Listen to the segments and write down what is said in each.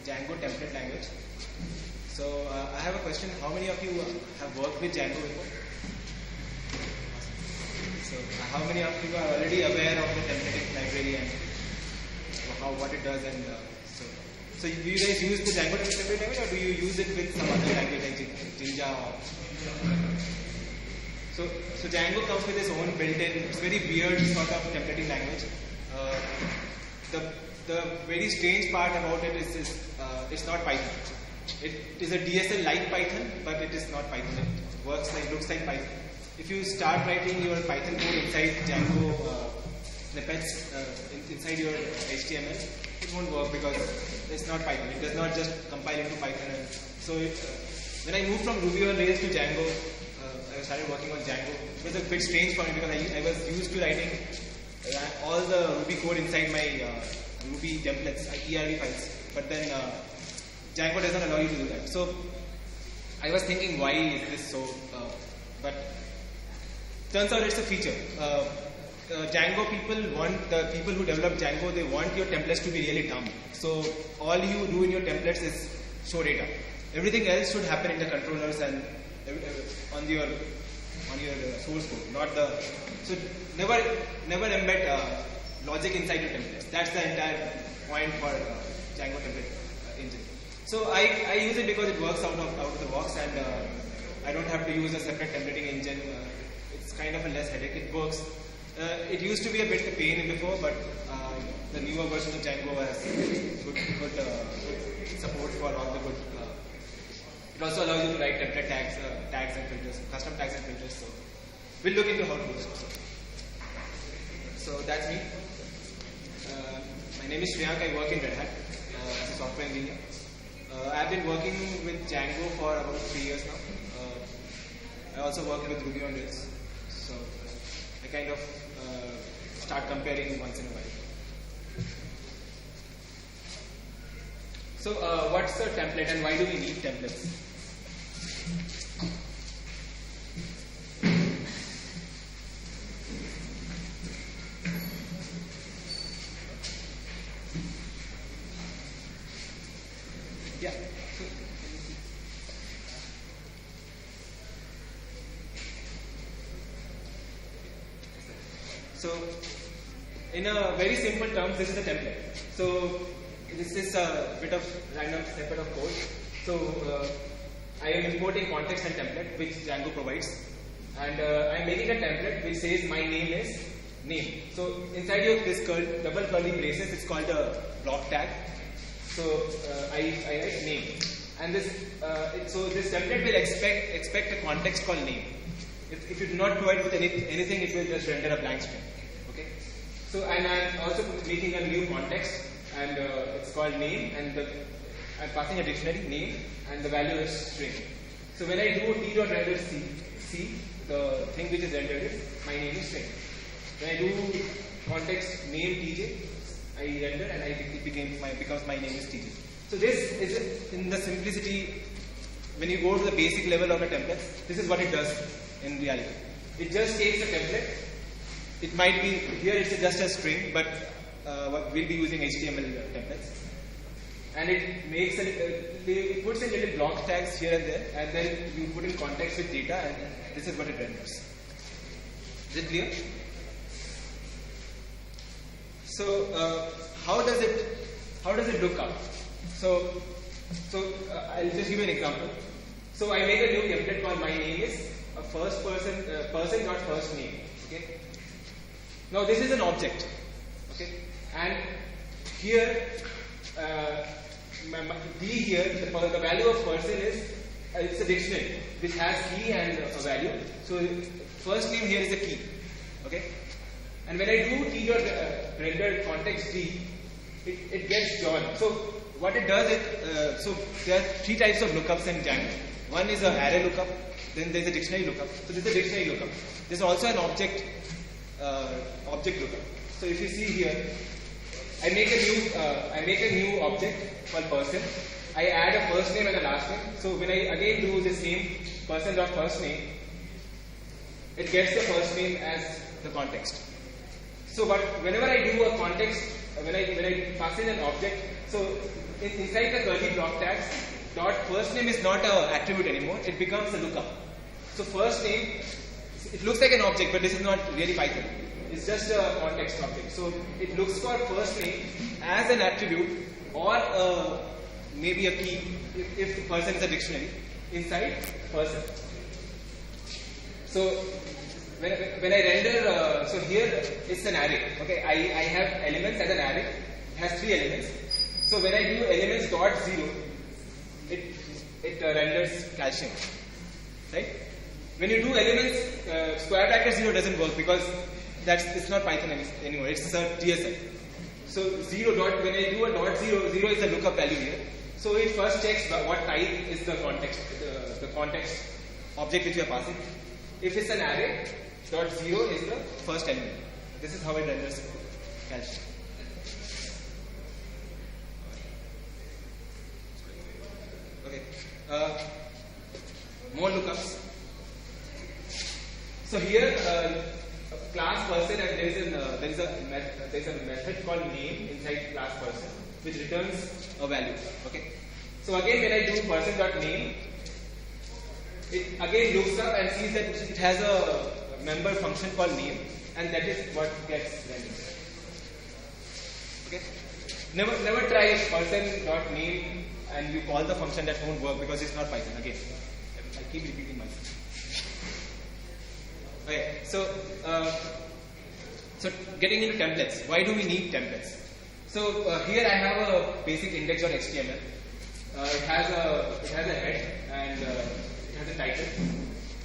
Django template language. So I have a question. How many of you have worked with Django before? So how many of you are already aware of the templating library and what it does? And so do you guys use the Django template language, or do you use it with some other language like Jinja? So Django comes with its own built-in, it's very weird sort of templating language. The very strange part about it is it's not Python. It is a DSL-like Python, but it is not Python. It looks like Python. If you start writing your Python code inside Django snippets inside your HTML, it won't work because it's not Python. It does not just compile into Python. And so when I moved from Ruby on Rails to Django, I started working on Django. It was a bit strange for me because I was used to writing all the Ruby code inside my Ruby templates, ERB files. But then Django doesn't allow you to do that. So I was thinking, why is this so? But turns out it's a feature. Django the people who develop Django, they want your templates to be really dumb. So all you do in your templates is show data. Everything else should happen in the controllers and on your source code, so never embed logic inside your templates. That's the entire point for Django template engine. So I use it because it works out of the box, and I don't have to use a separate templating engine. It's kind of a less headache. It works. It used to be a bit a pain before, but the newer version of Django has good support for all the good. It also allows you to write template tags and filters, custom tags and filters. So we'll look into how to do this also. So that's me. My name is Shriyank. I work in Red Hat as a software engineer. I've been working with Django for about 3 years now. I also work with Ruby on Rails. So I kind of start comparing once in a while. So what's a template and why do we need templates? Yeah. So in a very simple terms, this is a template. So this is a bit of random snippet of code. So I am importing context and template which Django provides, and I am making a template which says my name is name. So inside this double curly braces, it's called a block tag. So I write name, and this template will expect a context called name. If you do not provide with anything, it will just render a blank string. Okay. So and I'm also making a new context, and it's called name, and I'm passing a dictionary name, and the value is string. So when I do t.render c, the thing which is rendered is my name is string. When I do context name tj, I render and it becomes my name is tj. So this is in the simplicity. When you go to the basic level of a template, this is what it does in reality. It just takes a template. It might be here it's just a string, but we'll be using HTML templates, and it makes it puts in little block tags here and there, and then you put in context with data, and this is what it renders. Is it clear? So how does it look up? So I'll just give you an example. So I make a new template called my name is a first person not first name. Okay. Now this is an object. Okay, and here D here the value of person is it's a dictionary which has key and a value. So first name here is a key. Okay. And when I do t.render context d, it gets John. So what it does is, so there are 3 types of lookups in Django. One is an array lookup, then there is a dictionary lookup. So this is a dictionary lookup. There is also an object lookup. So if you see here, I make a new object called person. I add a first name and a last name. So when I again do the same person.first name, it gets the first name as the context. So whenever I do a context when I pass in an object, so inside the curly block tags, dot first name is not an attribute anymore. It becomes a lookup. So first name, it looks like an object, but this is not really Python. It's just a context object. So it looks for first name as an attribute or maybe a key if the person is a dictionary inside person. So when I render, so here it's an array. Okay, I have elements as an array. It has 3 elements. So when I do elements dot 0, it renders calcium, right? When you do elements square bracket 0 doesn't work because it's not Python anymore. It's a DSL. So 0 dot, when I do a dot 0, 0 is the lookup value here. So it first checks what type is the context, the context object which you are passing. If it's an array, dot 0 is the first element. This is how it renders calcium. Okay. More lookups. So here, class person, and there is a method called name inside class person, which returns a value. Okay. So again, when I do person.name, it again looks up and sees that it has a member function called name, and that is what gets rendered. Okay. Never try person.name and you call the function, that won't work because it's not Python. Again, I keep repeating myself. Okay, so getting into templates. Why do we need templates? So here I have a basic index.html. It has a head and it has a title.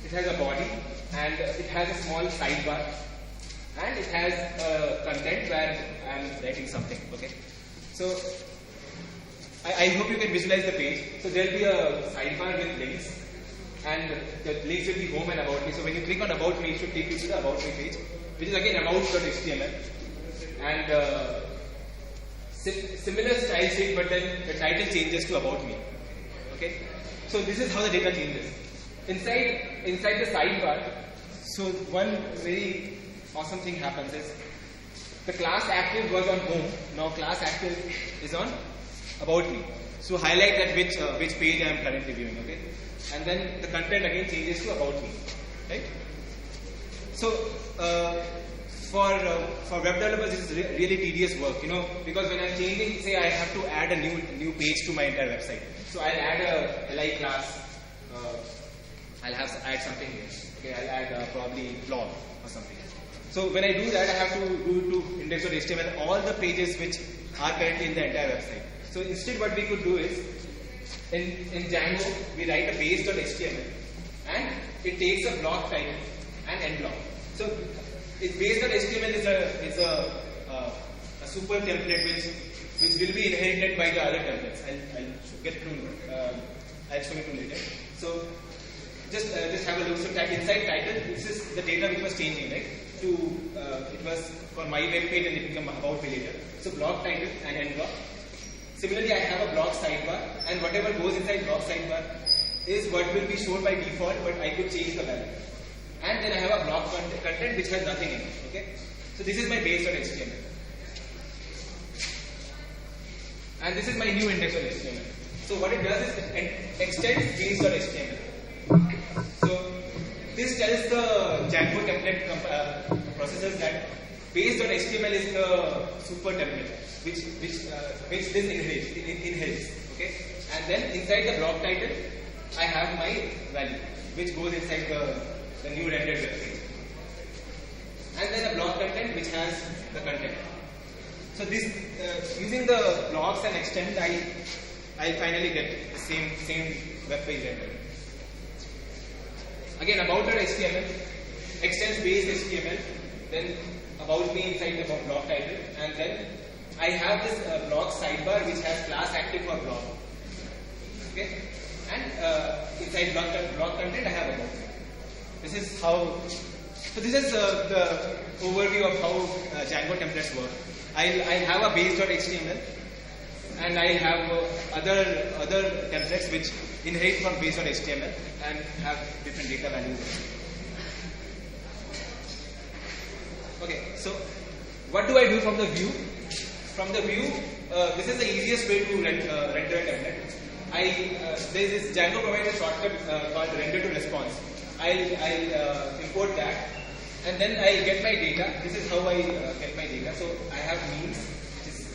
It has a body and it has a small sidebar and it has content where I am writing something. Okay, so I hope you can visualize the page. So there will be a sidebar with links. And the links will be home and about me. So when you click on about me, it should take you to the about me page, which is again about.html. And similar style sheet, but then the title changes to about me. Okay. So this is how the data changes. Inside the sidebar, so one very awesome thing happens is the class active was on home. Now class active is on about me. So highlight that which page I am currently viewing. Okay. And then the content again changes to about me, right? So for web developers, this is really tedious work, because when I'm changing, say I have to add a new page to my entire website. So I'll add a li class. I'll add something here. Okay, I'll add probably blog or something. So when I do that, I have to do to index.html all the pages which are currently in the entire website. So instead, what we could do is, in Django, we write a base.html and it takes a block title and end block. So base.html is a super template which will be inherited by the other templates. I'll show you later. So just have a look. So inside title, this is the data which was changing, right? It was for my web page and it became about me later. So block title and end block. Similarly, I have a block sidebar, and whatever goes inside block sidebar is what will be shown by default, but I could change the value. And then I have a block content which has nothing in it. Okay, so this is my base.html, and this is my new index.html. So what it does is it extends base.html. So this tells the Django template processors that base.html is the super template which this inherits. Okay, and then inside the block title, I have my value which goes inside the new rendered web page, and then a block content which has the content. So this using the blocks and extend, I finally get the same web page rendered. Again, about.html extends base.html, then about me inside the block title, and then I have this block sidebar which has class active for block. Okay, and inside block content I have about me. This is how. So this is the overview of how Django templates work. I'll have a base.html, and I'll have other templates which inherit from base.html and have different data values. Okay, so what do I do from the view? from the view, this is the easiest way to render a template. There is this Django provides a shortcut called render to response. I'll import that, and then I'll get my data. This is how I get my data. So I have memes,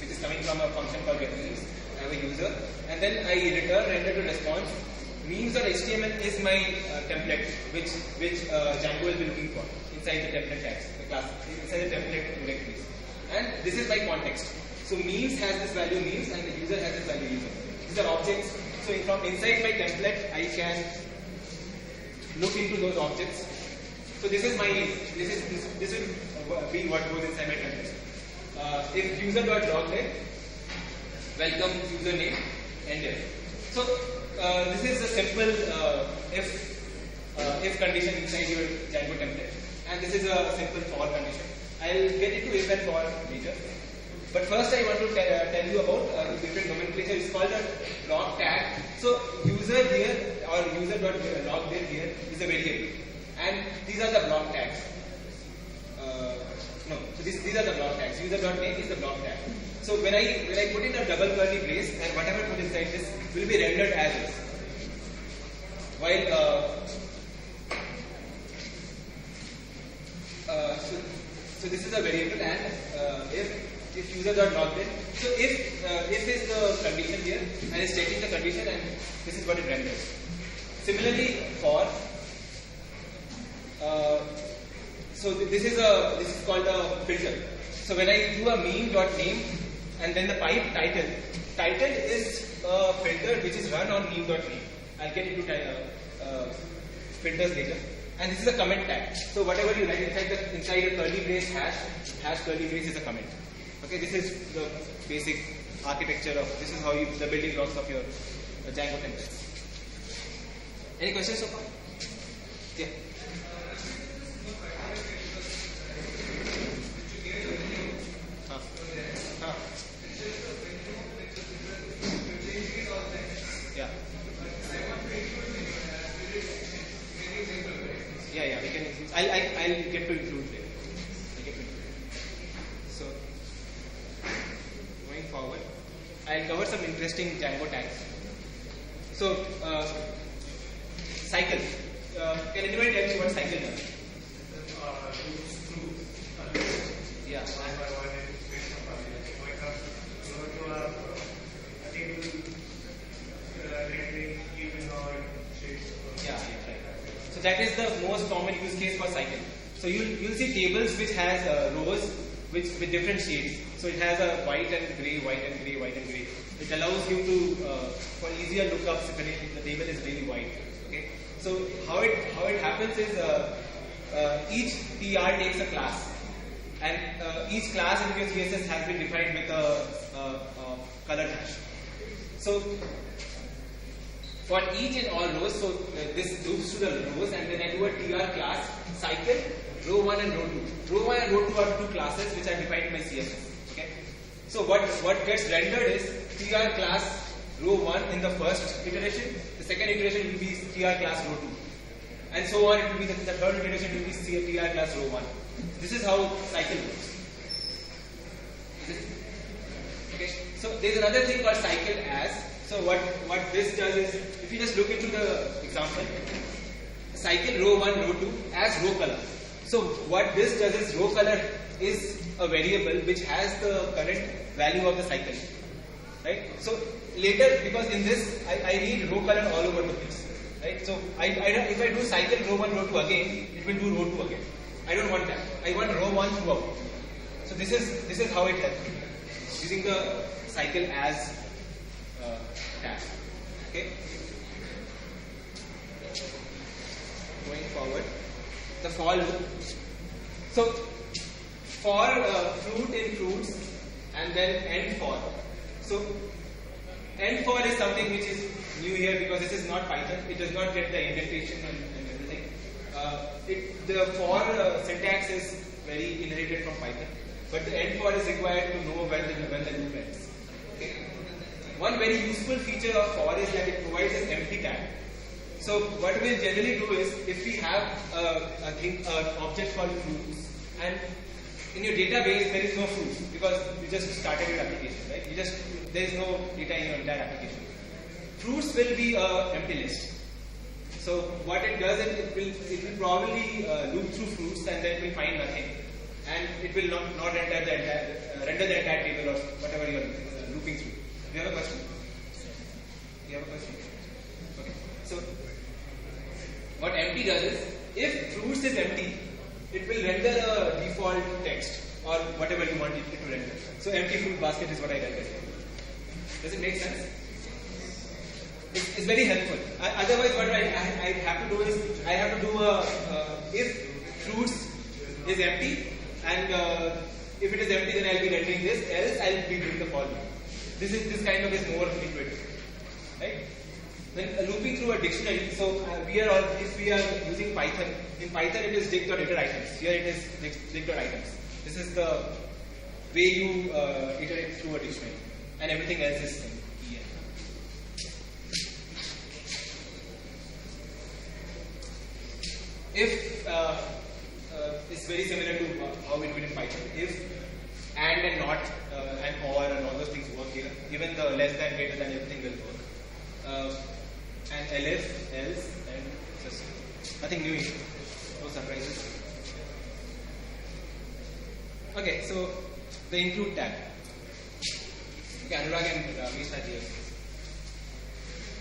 which is coming from a function called get memes. I have a user, and then I return render to response. Memes.html is my template, which Django will be looking for inside the template tags, the class, inside the template directories. And this is my context. So memes has this value memes, and the user has this value user. These are objects. So from inside my template, I can look into those objects. So this is will be what goes inside my template. If user.lognet, welcome username, enter. So this is a simple if condition inside your Django template, and this is a simple for condition. I'll get into if and for later. But first I want to tell you about different nomenclature. It's called a block tag. So user here or user.log here is a variable, and these are the block tags. So these are the block tags. User.name is the block tag. So when I put in a double curly brace, and whatever put inside this will be rendered as is. While so this is a variable, and if user.login, so if is the condition here, and it's checking the condition, and this is what it renders. Similarly for so this is called a filter. So when I do a meme.name and then the pipe title is a filter which is run on meme.name. I'll get into filters later. And this is a comment tag. So whatever you write inside a curly brace hash curly brace is a comment. Okay, this is the basic architecture of, this is how the building blocks of your Django templates. Any questions so far? Yeah. Yeah, we can include. I'll get to include there. So, going forward, I'll cover some interesting Django tags. So, cycle. Can anybody tell me what cycle does? Yeah. So that is the most common use case for cycle. So you'll see tables which has rows with different shades. So it has a white and grey, white and grey, white and grey. It allows you to for easier lookups if the table is really white. Okay. So how it happens is each TR takes a class, and each class in your CSS has been defined with a color hash. So for each and all rows, so this loops to the rows, and then I do a TR class cycle, row 1 and row 2. Row 1 and row 2 are two classes which are defined in my CSS. Okay. So what gets rendered is TR class row 1 in the first iteration, the second iteration will be TR class row 2, and so on. It will be the third iteration will be TR class row 1. This is how cycle works. Okay. So there is another thing called cycle as. So what this does is, if you just look into the example, cycle row 1, row 2 as row color. So what this does is, row color is a variable which has the current value of the cycle, right? So later, because in this I need row color all over the place, right? So if I do cycle row 1, row 2 again, it will do row 2 again. I don't want that. I want row 1 throughout. So this is how it helps me, using the cycle as tag. Okay. Going forward, the for loop. So for fruit in fruits, and then end for. So end for is something which is new here because this is not Python. It does not get the indentation and everything. The for syntax is very inherited from Python, but the end for is required to know when the loop ends. Okay. One very useful feature of for is that it provides an empty tag. So what we'll generally do is, if we have an object called fruits, and in your database there is no fruits because you just started your application, right? There is no data in your entire application. Fruits will be an empty list. So what it does is it will probably loop through fruits and then it will find nothing, and it will not render the entire table or whatever you are looping through. Do you have a question? You have a question? Okay. So what empty does is, if fruits is empty, it will render a default text or whatever you want it to render. So empty fruit basket is what I render. Does it make sense? It's very helpful. Otherwise, what I have to do is I have to do if fruits is empty, and if it is empty, then I'll be rendering this. Else, I'll be doing the for loop. This kind of is more intuitive, right? Then looping through a dictionary. So if we are using Python, in Python it is dict.iterItems. Here it is dict.items. This is the way you iterate through a dictionary, and everything else is en. If it's very similar to how we do it in Python. If and not and or and all those things work here. Even the less than, greater than, everything will work. And elif, else, and just nothing new here. No surprises. Okay, so the include tag. Okay, Anurag and Ramesh are here.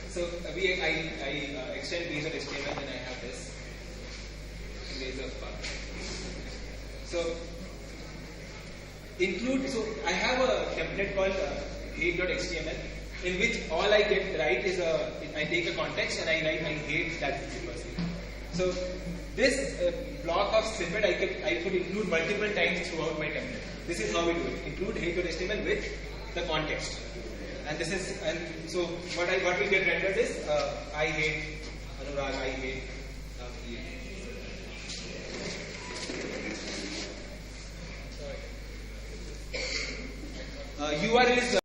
So I extend base.html, and I have this. So include. So I have a template called hate.html, in which all I write is I take a context and I write I hate that person. So this block of snippet I could include multiple times throughout my template. This is how we do it. Include hate.html with the context. And so what will get rendered is I hate Anurag, I hate URL is